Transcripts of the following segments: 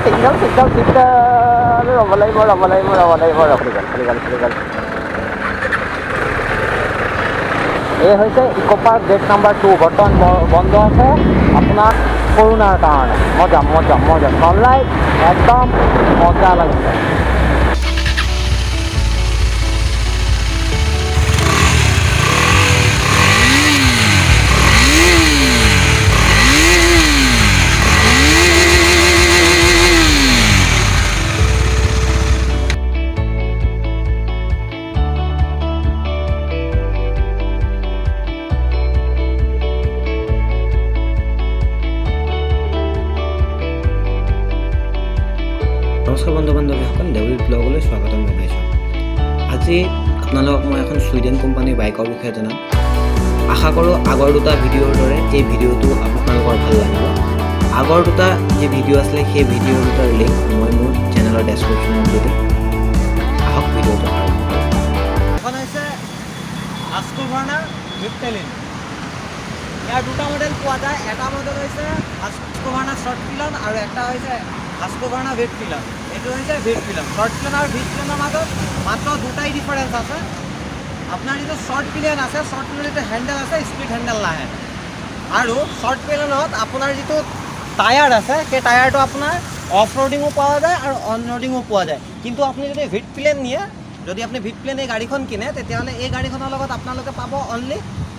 signal ৰ'ব লাগিব এই হৈছে ইকো পাৰ্ক গেট নাম্বাৰ 2 বৰ্তমান বন্ধ আছে আপোনাৰ কৰোণাৰ কাৰণে মজা চানলাইট একদম মজা লাগিছে নমস্কাৰ বন্ধু বান্ধৱীসকল দেৱজিৎ ব্লগলৈ স্বাগতম জনাইছোঁ আজি আপোনালোকক মই এখন ছুইডেন কোম্পানীৰ বাইকৰ বিষয়ে জনাম আশা কৰোঁ আগৰ দুটা ভিডিঅ'ৰ দৰে এই ভিডিঅ'টো আপোনালোকৰ ভাল লাগিব আগৰ দুটা যি ভিডিঅ' আছিলে সেই ভিডিঅ'ৰ দুটাৰ লিংক মই মোৰ চেনেলৰ ডেছক্ৰিপশ্যনত দি দিম আহক ভিডিঅ'টো আৰম্ভ কৰোঁ এখন হৈছে Husqvarna Vitpilen ইয়াৰ দুটা মডেল পোৱা যায় এটা মডেল হৈছে Husqvarna Vitpilen আৰু এটা হৈছে Husqvarna Vitpilen এইটো হৈছে Vitpilen শৰ্ট পিলেন আৰু Vitpilenৰ মাজত মাত্ৰ দুটাই ডিফাৰেন্স আছে আপোনাৰ যিটো শৰ্ট পিলেন আছে শৰ্ট পিলেনত হেণ্ডেল আছে স্প্লিট হেণ্ডেল নাহে আৰু শৰ্ট পিলেনত আপোনাৰ যিটো টায়াৰ আছে সেই টায়াৰটো আপোনাৰ অফ ৰোডিঙো পোৱা যায় আৰু অন ৰোডিঙো পোৱা যায় কিন্তু আপুনি যদি Vitpilen নিয়ে যদি আপুনি Vitpilen এই গাড়ীখন কিনে তেতিয়াহ'লে এই গাড়ীখনৰ লগত আপোনালোকে পাব অনলি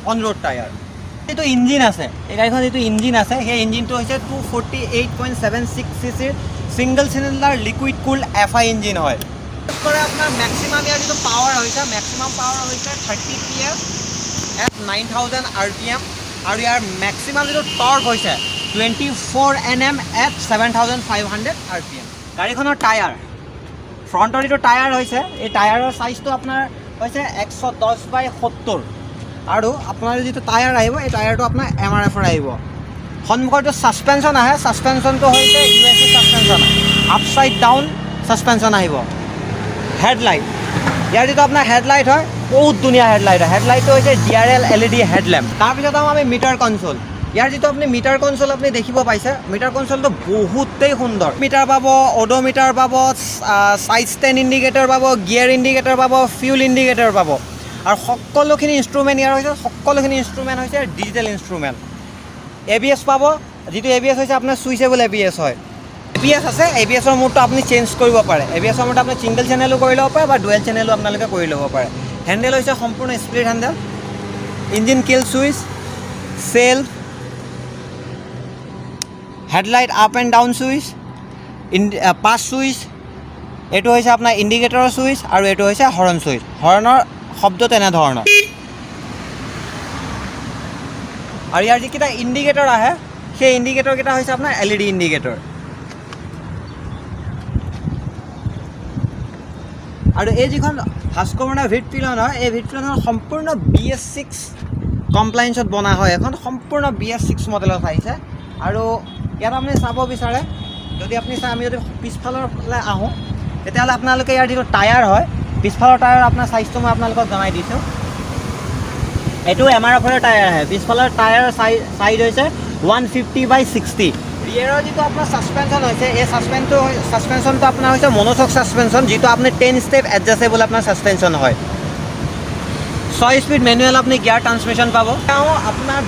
অন ৰোড টায়াৰ এইটো ইঞ্জিন আছে এই গাড়ীখন যিটো ইঞ্জিন আছে সেই ইঞ্জিনটো হৈছে 248.76 cc single cylinder liquid cooled FI engine হয় করে আপনার ম্যাক্সিমাম ইয়ার যেটো পাওয়ার হয়েছে ম্যাক্সিমাম পাওয়ার হয়েছে 30 PS at 9000 RPM আর ইয়ার ম্যাক্সিমাম যেটো টর্ক হয়েছে 24 Nm at 7500 RPM গাড়ীখনৰ টায়াৰ ফ্ৰণ্টৰ যেটো টায়াৰ হৈছে এই টায়াৰৰ সাইজটো আপোনাৰ হৈছে 110/70 আৰু আপোনাৰ যেটো টায়াৰ আহিব এই টায়াৰটো আপোনাৰ MRF ৰ আহিব সন্মুখৰটো সাসপেনশন আহে সাসপেনশনটো হৈছে USA suspension upside down suspension আহিব হেডলাইট ইয়াৰ যেটো আপোনাৰ হেডলাইট হয় বহুত ধুনীয়া হেডলাইট হয় হেডলাইটটো হৈছে DRL LED হেডল্যাম্প তাৰপিছত আমি মিটাৰ কনসোল ইয়াৰ যেটো আপুনি মিটাৰ কনসোল আপুনি দেখিব পাইছে মিটাৰ কনসোলটো বহুতেই সুন্দৰ মিটাৰ পাব ওডোমিটাৰ পাব সাইড ষ্টেণ্ড ইণ্ডিকেটৰ পাব গিয়াৰ ইণ্ডিকেটৰ পাব ফিউল ইণ্ডিকেটৰ পাব আৰু সকলোখিনি ইনস্ট্ৰুমেন্ট ইয়াৰ হৈছে সকলোখিনি ইনস্ট্ৰুমেন্ট হৈছে ডিজিটেল ইনস্ট্ৰুমেন্ট ABS পাব যেটো ABS হৈছে আপোনাৰ সুইচেবল ABS হয় ABS আছে ABS ৰ মোডটো আপুনি চেঞ্জ কৰিব পাৰে ABS ৰ মোড আপুনি সিঙ্গল চেনেলও কৰি ল'ব পাৰে বা ডুৱেল চেনেলও আপোনালোকে কৰি ল'ব পাৰে হেণ্ডেল হৈছে সম্পূৰ্ণ split handle engine kill switch self headlight up and down switch pass switch এইটো হৈছে আপোনাৰ ইণ্ডিকেটৰৰ সুইচ আৰু এইটো হৈছে হৰ্ণ সুইচ হৰ্ণৰ শব্দ তেনে ধৰণৰ আৰু ইয়াৰ যিকেইটা ইণ্ডিকেটৰ আহে সেই ইণ্ডিকেটৰ কেইটা হৈছে আপোনাৰ LED ইণ্ডিকেটৰ আৰু এই যিখন Husqvarna Vitpilen হয় এই Vitpilenৰ সম্পূৰ্ণ BS6 কমপ্লায়েন্সত বনা হয় এখন সম্পূৰ্ণ BS6 মডেলত আহিছে আৰু ইয়াত আপুনি চাব বিচাৰে যদি আপুনি চাই আমি যদি পিছফালৰ ফালে আহোঁ তেতিয়াহ'লে আপোনালোকে ইয়াৰ যিটো টায়াৰ হয় পিছফালৰ টায়াৰ আপোনাৰ সাইজটো মই আপোনালোকক জনাই দিছোঁ এইটো MRF ৰ টায়াৰ আহে পিছফালৰ টায়াৰ সাইজ হৈছে 150/60 ৰিয়েৰৰ যেটো আপোনাৰ সাসপেনশন হৈছে এই সাসপেনশনটো আপোনাৰ হৈছে মনোশক সাসপেনশন যেটো আপুনি 10 ষ্টেপ এডজাস্টেবল আপোনাৰ সাসপেনশন হয় 6 স্পীড ম্যানুয়াল আপুনি গিয়াৰ ট্ৰান্সমিশন পাব আপোনাৰ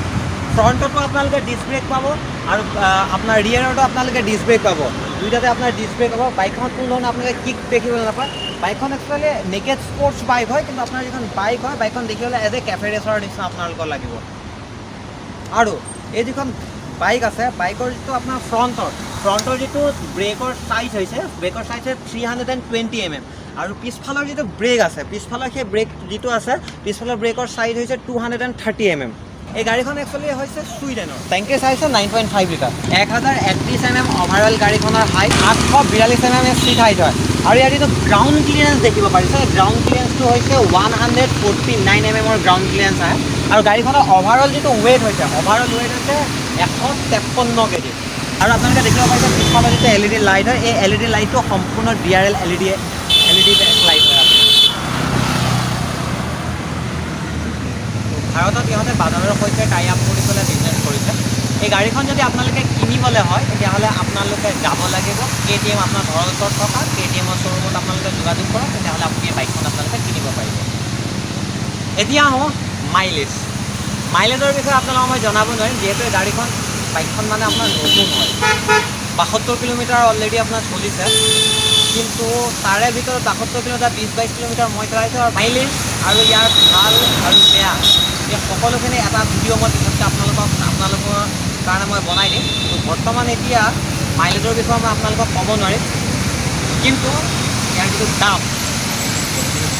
ফ্ৰণ্টতো আপোনালোকে ডিস্ক ব্ৰেক পাব আৰু আপোনাৰ ৰিয়েৰতো আপোনালোকে ডিস্ক ব্ৰেক পাব দুইটাতে আপোনাৰ ডিস্ক ব্ৰেক পাব বাইকখন কোনো ধৰণৰ আপোনালোকে কিক দেখিবলৈ নাপায় বাইকখন একচুৱেলি নেকেড স্পৰ্টছ বাইক হয় কিন্তু আপোনাৰ যিখন বাইক হয় বাইকখন দেখিবলৈ এজ এ কেফে ৰেচাৰৰ নিচিনা আপোনালোকৰ লাগিব আৰু এই যিখন বাইক আছে বাইকৰ যিটো আপোনাৰ ফ্ৰণ্টৰ যিটো ব্ৰেকৰ সাইজ হৈছে ব্ৰেকৰ সাইজ হৈছে 320 mm আৰু পিছফালৰ যিটো ব্ৰেক আছে পিছফালৰ সেই ব্ৰেক যিটো আছে পিছফালৰ ব্ৰেকৰ সাইজ হৈছে 230 mm এই গাড়ীখন একচুৱেলি হৈছে ছুইডেনৰ টেংকি সাইজ 9.5 লিটাৰ 1031 mm ওভাৰঅল গাড়ীখনৰ হাইট 842 mm সিট হাইট হয় আৰু ইয়াৰ যিটো গ্ৰাউণ্ড ক্লিয়াৰেন্স দেখিব পাৰিছে গ্ৰাউণ্ড ক্লিয়াৰেন্সটো হৈছে 149 mm ৰ গ্ৰাউণ্ড ক্লিয়াৰেন্স আহে আৰু গাড়ীখনৰ ওভাৰঅল যিটো ৱেট হৈছে 153 kg আৰু আপোনালোকে দেখিব পাৰিছে পিছফালে যিটো LED লাইট হয় এই LED লাইটটো সম্পূৰ্ণ DRL LED লাইট হয় ভাৰতত ইহঁতে বাজাৰৰ সৈতে টাই আপ কৰি পেলাই বিজনেছ কৰিছে এই গাড়ীখন যদি আপোনালোকে কিনিবলৈ হয় তেতিয়াহ'লে আপোনালোকে যাব লাগিব KTM আপোনাৰ ঘৰৰ ওচৰত থকা KTMৰ শ্ব'ৰুমত আপোনালোকে যোগাযোগ কৰক, তেতিয়াহ'লে আপুনি এই বাইকখন আপোনালোকে কিনিব পাৰিব। এতিয়া আহোঁ মাইলেজৰ বিষয়ে আপোনালোকক মই জনাব নোৱাৰিম, যিহেতু এই বাইকখন মানে আপোনাৰ নতুন হয়। 72 কিলোমিটাৰ অলৰেডি আপোনাৰ চলিছে, কিন্তু তাৰে ভিতৰত 72 কিলোমিটাৰ 20-22 কিলোমিটাৰ মই চলাইছোঁ। আৰু মাইলেজ আৰু ইয়াৰ ভাল আৰু বেয়া এই সকলোখিনি এটা ভিডিঅ' মই পিছতকৈ আপোনালোকৰ কাৰণে মই বনাই দিম। তো বৰ্তমান এতিয়া মাইলেজৰ বিষয়ে মই আপোনালোকক ক'ব নোৱাৰিম, কিন্তু ইয়াৰ যিটো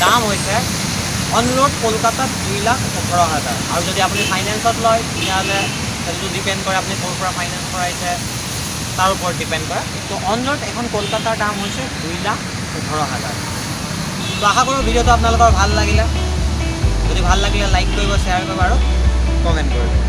দাম হৈছে অন ৰোড কলকাতাত 2,18,000। আৰু যদি আপুনি ফাইনেন্সত লয় তেতিয়াহ'লে সেইটো ডিপেণ্ড কৰে আপুনি ক'ৰ পৰা ফাইনেন্স কৰাইছে তাৰ ওপৰত ডিপেণ্ড কৰে। তো অন ৰোড এখন কলকাতাৰ দাম হৈছে 2,18,000। তো আশা কৰোঁ ভিডিঅ'টো আপোনালোকৰ ভাল লাগিলে। যদি ভাল লাগিলে লাইক কৰিব, শ্বেয়াৰ কৰিব আৰু কমেণ্ট কৰিব।